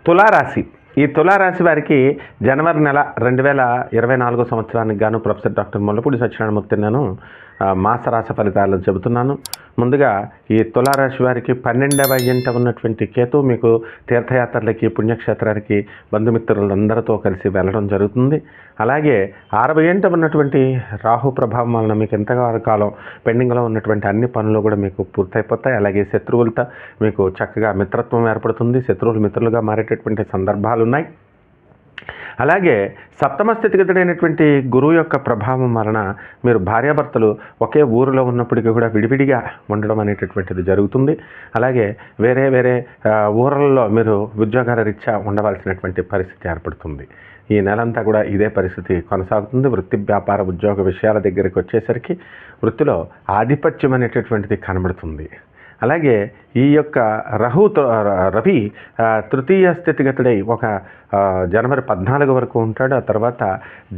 తులారాశి. ఈ తులారాశి వారికి జనవరి నెల 2024 సంవత్సరానికి గాను ప్రొఫెసర్ డాక్టర్ ముల్లపూడి సత్యనారాయణమూర్తి నేను మాస రాశి ఫలితాలు చెబుతున్నాను. ముందుగా ఈ తులారాశి వారికి 12వ ఇంట ఉన్నటువంటి కేతు మీకు తీర్థయాత్రలకి, పుణ్యక్షేత్రానికి, బంధుమిత్రులందరితో కలిసి వెళ్ళడం జరుగుతుంది. అలాగే 6వ ఇంట ఉన్నటువంటి రాహు ప్రభావం వలన మీకు ఎంతకాలం పెండింగ్లో ఉన్నటువంటి అన్ని పనులు కూడా మీకు పూర్తయిపోతాయి. అలాగే శత్రువులతో మీకు చక్కగా మిత్రత్వం ఏర్పడుతుంది. శత్రువులు మిత్రులుగా మారేటటువంటి సందర్భాలు ఉన్నాయి. అలాగే సప్తమ స్థితిగతుడైనటువంటి గురువు యొక్క ప్రభావం వలన మీరు భార్యాభర్తలు ఒకే ఊరిలో ఉన్నప్పటికీ కూడా విడివిడిగా ఉండడం అనేటటువంటిది జరుగుతుంది. అలాగే వేరే వేరే ఊర్లలో మీరు ఉద్యోగాల రీత్యా ఉండవలసినటువంటి పరిస్థితి ఏర్పడుతుంది. ఈ నెలంతా కూడా ఇదే పరిస్థితి కొనసాగుతుంది. వృత్తి, వ్యాపార, ఉద్యోగ విషయాల దగ్గరికి వచ్చేసరికి వృత్తిలో ఆధిపత్యం అనేటటువంటిది కనబడుతుంది. అలాగే ఈ యొక్క రవి తృతీయ స్థితిగతుడై ఒక జనవరి 14 వరకు ఉంటాడు. ఆ తర్వాత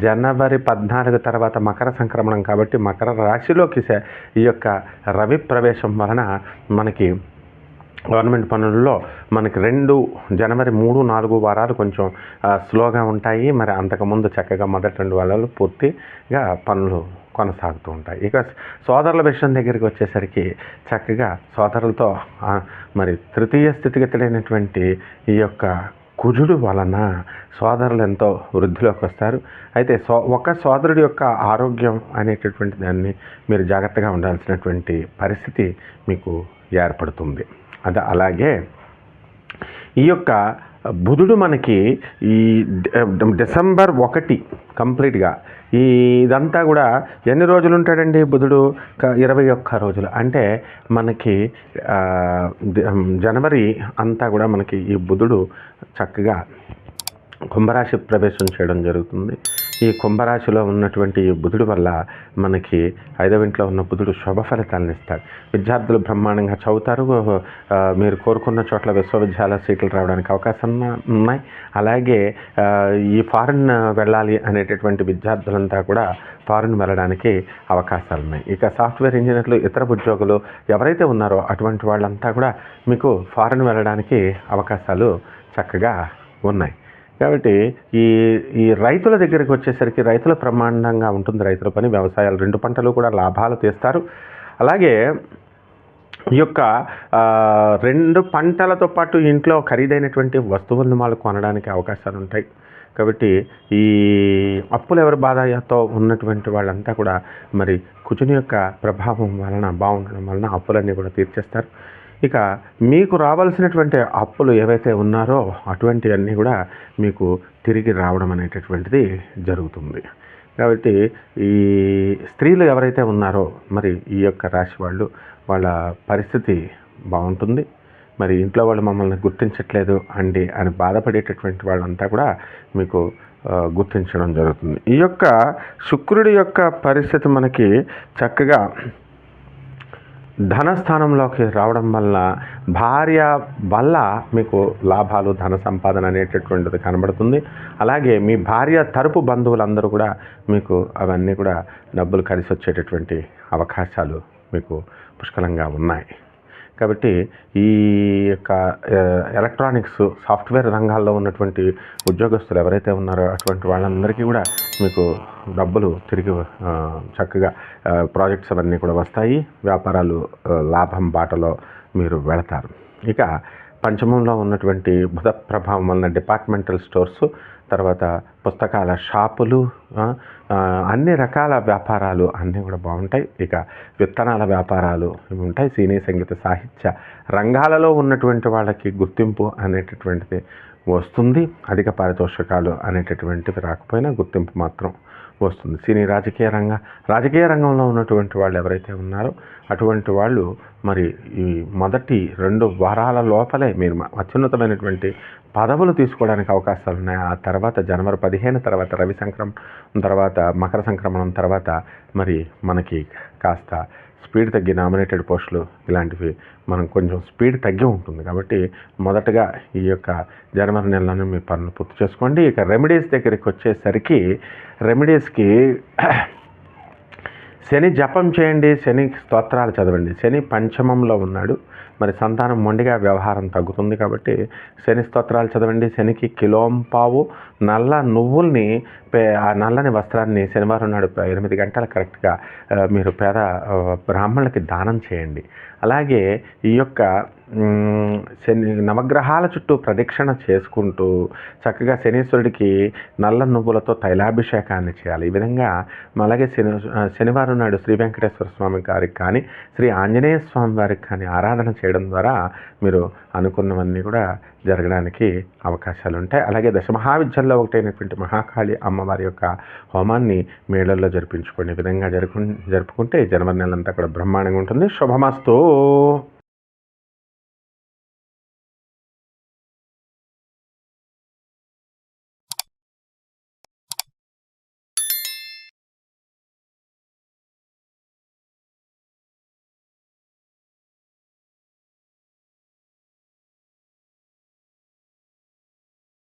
జనవరి 14 తర్వాత మకర సంక్రమణం కాబట్టి మకర రాశిలోకి ఈ యొక్క రవి ప్రవేశం వలన మనకి గవర్నమెంట్ పనుల్లో మనకి జనవరి 3, 4 వారాలు కొంచెం స్లోగా ఉంటాయి. మరి అంతకుముందు చక్కగా మొదటి 2 వారాలు పూర్తిగా పనులు కొనసాగుతూ ఉంటాయి. ఇక సోదరుల విషయం దగ్గరికి వచ్చేసరికి చక్కగా సోదరులతో మరి తృతీయ స్థితిగతుడైనటువంటి ఈ యొక్క కుజుడు వలన సోదరులు ఎంతో వృద్ధిలోకి వస్తారు. అయితే ఒక సోదరుడి యొక్క ఆరోగ్యం అనేటటువంటి దాన్ని మీరు జాగ్రత్తగా ఉండాల్సినటువంటి పరిస్థితి మీకు ఏర్పడుతుంది. అలాగే ఈ యొక్క బుధుడు మనకి ఈ డిసెంబర్ 1 కంప్లీట్గా ఇదంతా కూడా ఎన్ని రోజులు ఉంటాడండి బుధుడు? 21 రోజులు. అంటే మనకి జనవరి అంతా కూడా మనకి ఈ బుధుడు చక్కగా కుంభరాశి ప్రవేశం చేయడం జరుగుతుంది. ఈ కుంభరాశిలో ఉన్నటువంటి బుధుడు వల్ల మనకి 5వ ఇంట్లో ఉన్న బుధుడు శుభ ఫలితాలను ఇస్తాడు. విద్యార్థులు బ్రహ్మాండంగా చదువుతారు. మీరు కోరుకున్న చోట్ల విశ్వవిద్యాలయ సీట్లు రావడానికి అవకాశం ఉన్నాయి. అలాగే ఈ ఫారిన్ వెళ్ళాలి అనేటటువంటి విద్యార్థులంతా కూడా ఫారిన్ వెళ్ళడానికి అవకాశాలు ఉన్నాయి. ఇక సాఫ్ట్వేర్ ఇంజనీర్లు, ఇతర ఉద్యోగులు ఎవరైతే ఉన్నారో అటువంటి వాళ్ళంతా కూడా మీకు ఫారిన్ వెళ్ళడానికి అవకాశాలు చక్కగా ఉన్నాయి. కాబట్టి ఈ రైతుల దగ్గరికి వచ్చేసరికి రైతుల బ్రహ్మాండంగా ఉంటుంది. రైతుల పని, వ్యవసాయాలు 2 పంటలు కూడా లాభాలు తీస్తారు. అలాగే ఈ యొక్క 2 పంటలతో పాటు ఇంట్లో ఖరీదైనటువంటి వస్తువులను వాళ్ళు కొనడానికి అవకాశాలు ఉంటాయి. కాబట్టి ఈ అప్పులు ఎవరి బాధతో ఉన్నటువంటి వాళ్ళంతా కూడా మరి కుజుని యొక్క ప్రభావం వలన బాగుండడం వలన అప్పులన్నీ కూడా తీర్చేస్తారు. ఇక మీకు రావాల్సినటువంటి అప్పులు ఏవైతే ఉన్నారో అటువంటివన్నీ కూడా మీకు తిరిగి రావడం అనేటటువంటిది జరుగుతుంది. కాబట్టి ఈ స్త్రీలు ఎవరైతే ఉన్నారో మరి ఈ యొక్క రాశి వాళ్ళ పరిస్థితి బాగుంటుంది. మరి ఇంట్లో వాళ్ళు మమ్మల్ని గుర్తించట్లేదు అండి అని బాధపడేటటువంటి వాళ్ళంతా కూడా మీకు గుర్తించడం జరుగుతుంది. ఈ యొక్క శుక్రుడి యొక్క పరిస్థితి మనకి చక్కగా ధనస్థానంలోకి రావడం వల్ల భార్య వల్ల మీకు లాభాలు, ధన సంపాదన అనేటటువంటిది కనబడుతుంది. అలాగే మీ భార్య తరపు బంధువులందరూ కూడా మీకు అవన్నీ కూడా డబ్బులు కలిసి వచ్చేటటువంటి అవకాశాలు మీకు పుష్కలంగా ఉన్నాయి. కాబట్టి ఈ యొక్క ఎలక్ట్రానిక్స్, సాఫ్ట్వేర్ రంగాల్లో ఉన్నటువంటి ఉద్యోగస్తులు ఎవరైతే ఉన్నారో అటువంటి వాళ్ళందరికీ కూడా మీకు డబ్బులు తిరిగి చక్కగా ప్రాజెక్ట్స్ అవన్నీ కూడా వస్తాయి. వ్యాపారాలు లాభం బాటలో మీరు వెళతారు. ఇక పంచమంలో ఉన్నటువంటి బుధ ప్రభావం వలన డిపార్ట్మెంటల్ స్టోర్స్, తర్వాత పుస్తకాల షాపులు, అన్ని రకాల వ్యాపారాలు అన్నీ కూడా బాగుంటాయి. ఇక విత్తనాల వ్యాపారాలు ఉంటాయి. సినీ, సంగీత, సాహిత్య రంగాలలో ఉన్నటువంటి వాళ్ళకి గుర్తింపు అనేటటువంటిది వస్తుంది. అధిక పారితోషికాలు అనేటటువంటివి రాకపోయినా గుర్తింపు మాత్రం వస్తుంది. సినీ, రాజకీయ రంగంలో ఉన్నటువంటి వాళ్ళు ఎవరైతే ఉన్నారో అటువంటి వాళ్ళు మరి ఈ మొదటి 2 వారాల లోపలే మీరు అత్యున్నతమైనటువంటి పదవులు తీసుకోవడానికి అవకాశాలు ఉన్నాయి. ఆ తర్వాత జనవరి 15 తర్వాత రవి సంక్రమణం తర్వాత మకర సంక్రమణం తర్వాత మరి మనకి కాస్త స్పీడ్ తగ్గి నామినేటెడ్ పోస్టులు ఇలాంటివి మనం కొంచెం స్పీడ్ తగ్గి ఉంటుంది. కాబట్టి మొదటగా ఈ యొక్క జనవరి నెలలోనే మీ పనులు పూర్తి చేసుకోండి. ఇక రెమెడీస్ దగ్గరికి వచ్చేసరికి రెమెడీస్కి శని జపం చేయండి, శని స్తోత్రాలు చదవండి. శని పంచమంలో ఉన్నాడు. మరి సంతానం మొండిగా వ్యవహారం తగ్గుతుంది. కాబట్టి శని స్తోత్రాలు చదవండి. శనికి కిలోంపావు నల్ల నువ్వుల్ని ఆ నల్లని వస్త్రాన్ని శనివారం నాడు 8 గంటల కరెక్ట్గా మీరు పేద బ్రాహ్మణులకి దానం చేయండి. అలాగే ఈ యొక్క శని నవగ్రహాల చుట్టూ ప్రదక్షిణ చేసుకుంటూ చక్కగా శనీశ్వరుడికి నల్ల నువ్వులతో తైలాభిషేకాన్ని చేయాలి. ఈ విధంగా అలాగే శనివారం నాడు శ్రీ వెంకటేశ్వర స్వామి గారికి కానీ శ్రీ ఆంజనేయ స్వామి వారికి కానీ ఆరాధన చేయడం ద్వారా మీరు అనుకున్నవన్నీ కూడా జరగడానికి అవకాశాలు ఉంటాయి. అలాగే దశమహావిద్యల్లో ఒకటైనటువంటి మహాకాళి అమ్మవారి యొక్క హోమాన్ని మేళల్లో జరిపించుకునే విధంగా జరుపుకుంటే జనవరి నెలంతా కూడా బ్రహ్మాండంగా ఉంటుంది. శుభమస్తు.